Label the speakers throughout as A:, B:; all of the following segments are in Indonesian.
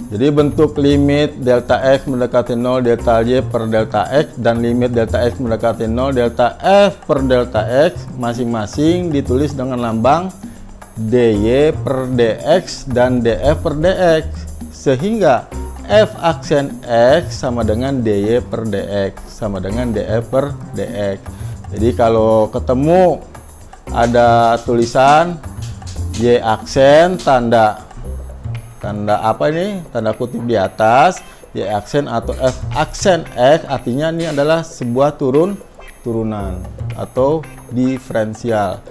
A: Jadi bentuk limit delta X mendekati 0 delta Y per delta X dan limit delta X mendekati 0 delta F per delta X masing-masing ditulis dengan lambang dy per dx dan df per dx, sehingga f aksen x sama dengan dy per dx sama dengan df per dx. Jadi kalau ketemu ada tulisan y aksen tanda apa ini, tanda kutip di atas, y aksen atau f aksen x, artinya ini adalah sebuah turunan atau diferensial,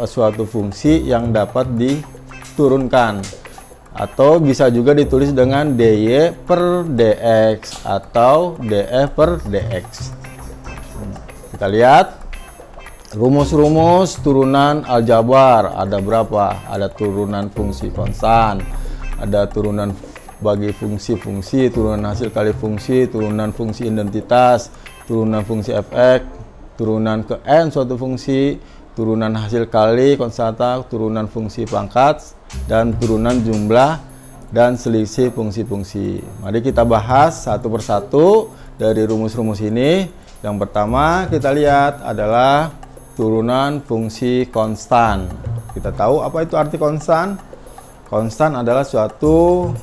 A: suatu fungsi yang dapat diturunkan, atau bisa juga ditulis dengan dy per dx atau df per dx. Kita lihat rumus-rumus turunan aljabar ada berapa? Ada turunan fungsi konstan, ada turunan bagi fungsi-fungsi, turunan hasil kali fungsi, turunan fungsi identitas, turunan fungsi fx, turunan ke n suatu fungsi, turunan hasil kali konstanta, turunan fungsi pangkat, dan turunan jumlah dan selisih fungsi-fungsi. Mari kita bahas satu persatu dari rumus-rumus ini. Yang pertama kita lihat adalah turunan fungsi konstan. Kita tahu apa itu arti konstan? Konstan adalah suatu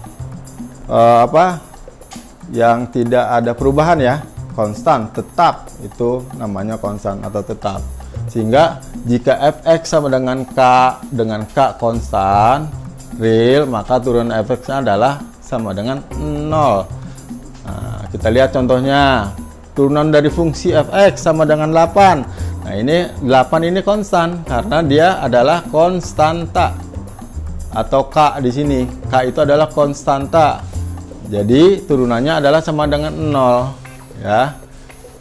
A: yang tidak ada perubahan ya. Konstan, tetap, itu namanya konstan atau tetap. Sehingga jika fx sama dengan k konstan real, maka turunan fx-nya adalah sama dengan 0. Nah, kita lihat contohnya. Turunan dari fungsi fx sama dengan 8. Nah, ini 8 ini konstan karena dia adalah konstanta. Atau K di sini. K itu adalah konstanta. Jadi turunannya adalah sama dengan 0, ya.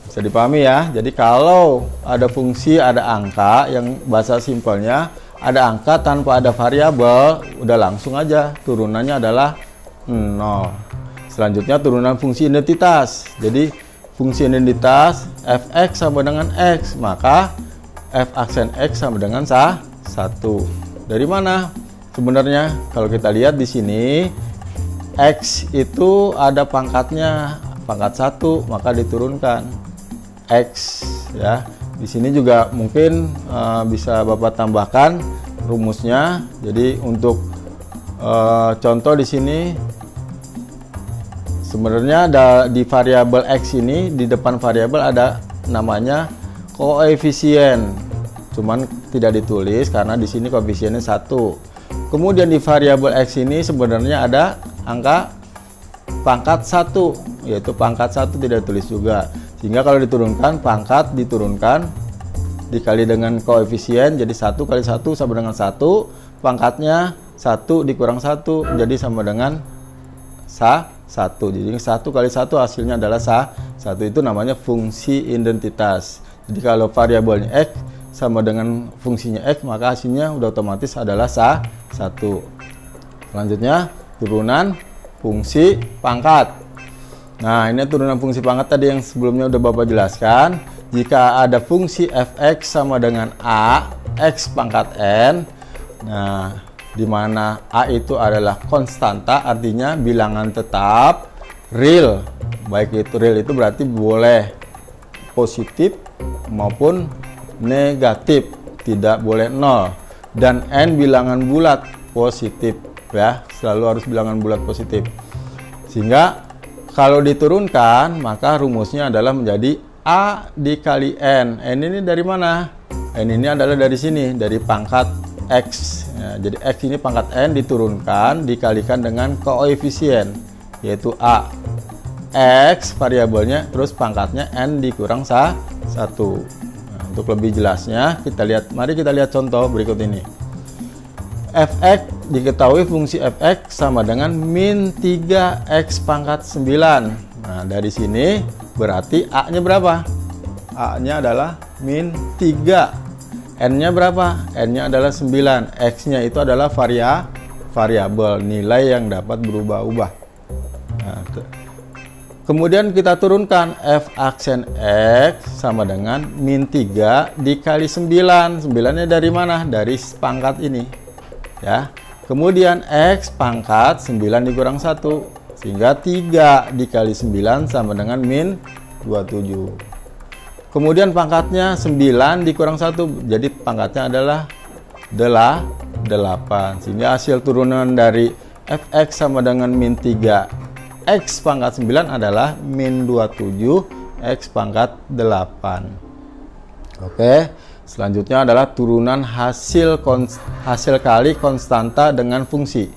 A: Bisa dipahami ya. Jadi kalau ada fungsi, ada angka, yang bahasa simpelnya ada angka tanpa ada variabel, udah langsung aja turunannya adalah 0. Selanjutnya turunan fungsi identitas. Jadi fungsi identitas fx sama dengan x, maka f aksen x sama dengan 1. Dari mana? Sebenarnya kalau kita lihat di sini x itu ada pangkatnya, pangkat 1, maka diturunkan x ya. Di sini juga mungkin bisa Bapak tambahkan rumusnya. Jadi untuk contoh di sini sebenarnya ada di variabel x ini, di depan variabel ada namanya koefisien, cuman tidak ditulis karena di sini koefisiennya 1. Kemudian di variabel x ini sebenarnya ada angka pangkat 1, yaitu pangkat 1 tidak ditulis juga. Sehingga kalau diturunkan, pangkat diturunkan dikali dengan koefisien, jadi 1 kali 1 sama dengan 1, pangkatnya 1 dikurang 1 jadi sama dengan 1. Jadi 1 kali 1 hasilnya adalah 1. Itu namanya fungsi identitas. Jadi kalau variabelnya x sama dengan fungsinya x, maka hasilnya udah otomatis adalah 1. Selanjutnya turunan fungsi pangkat. Nah, ini turunan fungsi pangkat tadi yang sebelumnya udah Bapak jelaskan. Jika ada fungsi fx sama dengan a x pangkat n, nah di mana a itu adalah konstanta, artinya bilangan tetap real. Baik itu real itu berarti boleh positif maupun negatif, tidak boleh 0. Dan n bilangan bulat positif ya, selalu harus bilangan bulat positif. Sehingga kalau diturunkan, maka rumusnya adalah menjadi a dikali n. N ini dari mana? N ini adalah dari sini, dari pangkat x ya. Jadi x ini pangkat n diturunkan dikalikan dengan koefisien, yaitu a. X variabelnya, terus pangkatnya n dikurang 1. Nah, untuk lebih jelasnya mari kita lihat contoh berikut ini. Fx diketahui fungsi fx sama dengan min 3x pangkat 9. Nah, dari sini berarti a nya berapa? A nya adalah min 3. N nya berapa? N nya adalah 9. X nya itu adalah variabel, nilai yang dapat berubah-ubah. Nah, kemudian kita turunkan f aksen x sama dengan min 3 dikali 9. 9 nya dari mana? Dari pangkat ini ya. Kemudian X pangkat 9 dikurang 1. Sehingga 3 dikali 9 sama dengan min 27. Kemudian pangkatnya 9 dikurang 1. Jadi pangkatnya adalah 8. Sehingga hasil turunan dari fx sama dengan min 3 x pangkat 9 adalah min 27 x pangkat 8. Oke, selanjutnya adalah turunan hasil kali konstanta dengan fungsi.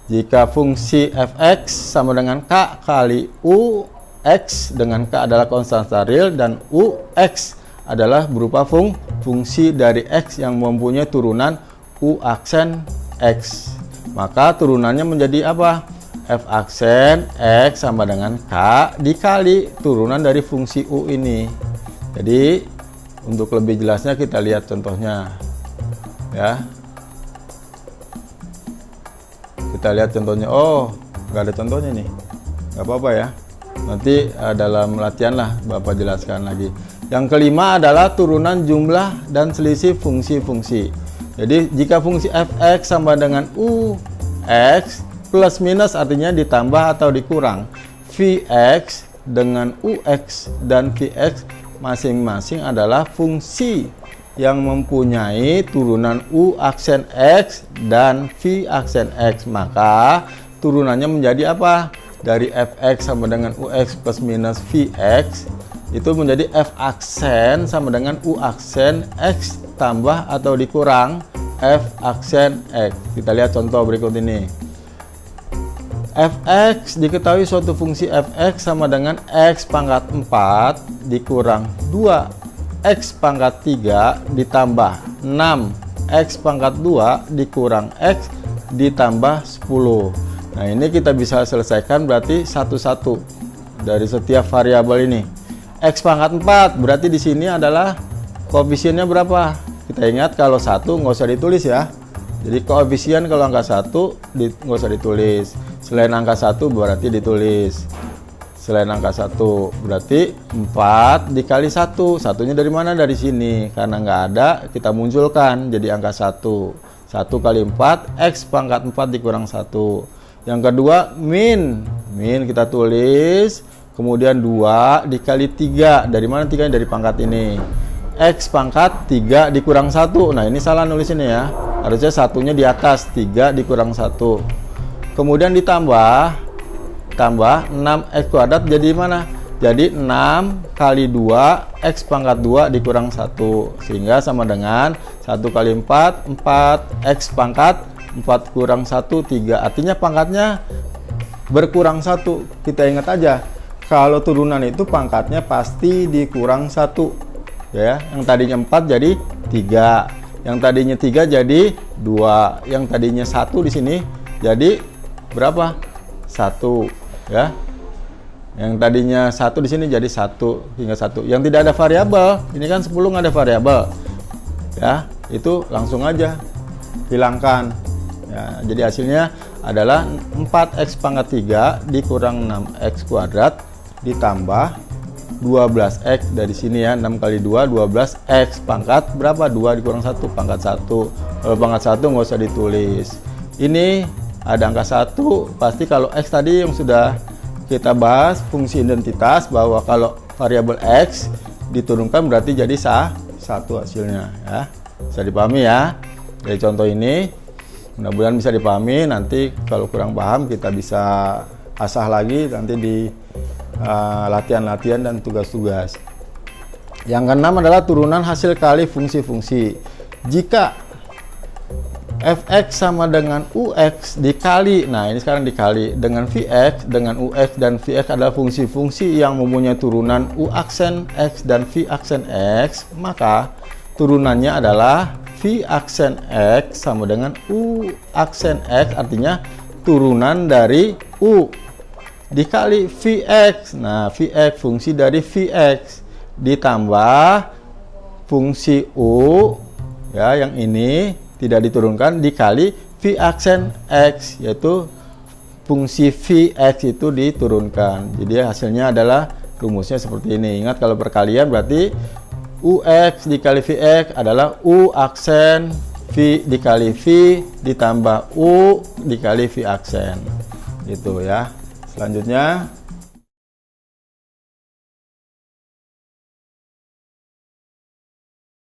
A: Jika fungsi fx sama dengan k kali u x, dengan k adalah konstanta real dan u x adalah berupa fungsi dari x yang mempunyai turunan u aksen x, maka turunannya menjadi apa? F aksen x sama dengan k dikali turunan dari fungsi u ini. Jadi untuk lebih jelasnya kita lihat contohnya ya. Kita lihat contohnya. Oh, nggak ada contohnya nih, nggak apa-apa ya, nanti dalam latihan lah Bapak jelaskan lagi. Yang kelima adalah turunan jumlah dan selisih fungsi-fungsi. Jadi jika fungsi fx sama dengan ux, plus minus artinya ditambah atau dikurang, vx dengan ux dan vx masing-masing adalah fungsi yang mempunyai turunan u aksen x dan v aksen x, maka turunannya menjadi apa? Dari fx sama dengan ux plus minus vx itu menjadi f aksen sama dengan u aksen x tambah atau dikurang f aksen x. Kita lihat contoh berikut ini. Fx diketahui suatu fungsi fx sama dengan x pangkat 4 dikurang 2 x pangkat 3 ditambah 6 x pangkat 2 dikurang x ditambah 10. Nah, ini kita bisa selesaikan berarti satu-satu dari setiap variabel ini. X pangkat 4 berarti di sini adalah koefisiennya berapa? Kita ingat kalau 1 nggak usah ditulis ya. Jadi koefisien kalau angka 1 nggak usah ditulis. Selain angka 1 berarti ditulis. Selain angka 1 berarti 4 dikali 1. Satunya dari mana? Dari sini. Karena nggak ada, kita munculkan jadi angka 1. 1 kali 4, x pangkat 4 dikurang 1. Yang kedua, min kita tulis. Kemudian 2 dikali 3. Dari mana 3? Dari pangkat ini. X pangkat 3 dikurang 1. Nah, ini salah nulis ini ya. Harusnya satunya di atas, 3 dikurang 1. Kemudian ditambah 6x kuadrat jadi mana? Jadi 6 kali 2 x pangkat 2 dikurang 1, sehingga sama dengan 1 kali 4 x pangkat 4 kurang 1 3. Artinya pangkatnya berkurang 1. Kita ingat aja kalau turunan itu pangkatnya pasti dikurang 1 ya. Yang tadinya 4 jadi 3, yang tadinya 3 jadi 2, yang tadinya 1 di sini jadi berapa? 1 ya. Yang tadinya 1 di sini jadi 1 hingga 1. Yang tidak ada variabel, ini kan 10 nggak ada variabel ya, itu langsung aja hilangkan ya. Jadi hasilnya adalah 4x pangkat 3 dikurang 6x kuadrat ditambah 12x dari sini ya. 6 kali 2 12x pangkat berapa? 2 dikurang 1 pangkat 1. Kalau pangkat 1 nggak usah ditulis. Ini ada angka 1, pasti kalau x tadi yang sudah kita bahas fungsi identitas, bahwa kalau variabel x diturunkan berarti jadi 1 hasilnya ya. Bisa dipahami ya dari contoh ini, mudah-mudahan bisa dipahami. Nanti kalau kurang paham kita bisa asah lagi nanti di latihan-latihan dan tugas-tugas. Yang keenam adalah turunan hasil kali fungsi-fungsi. Jika fx sama dengan ux dikali, nah ini sekarang dikali dengan vx, dengan ux dan vx adalah fungsi-fungsi yang mempunyai turunan u aksen x dan v aksen x, maka turunannya adalah v aksen x sama dengan u aksen x, artinya turunan dari u dikali vx. Nah, vx fungsi dari vx ditambah fungsi u ya, yang ini tidak diturunkan dikali v aksen x, yaitu fungsi vx itu diturunkan. Jadi hasilnya adalah rumusnya seperti ini. Ingat kalau perkalian berarti ux dikali vx adalah u aksen V dikali V ditambah U dikali V aksen gitu ya. Selanjutnya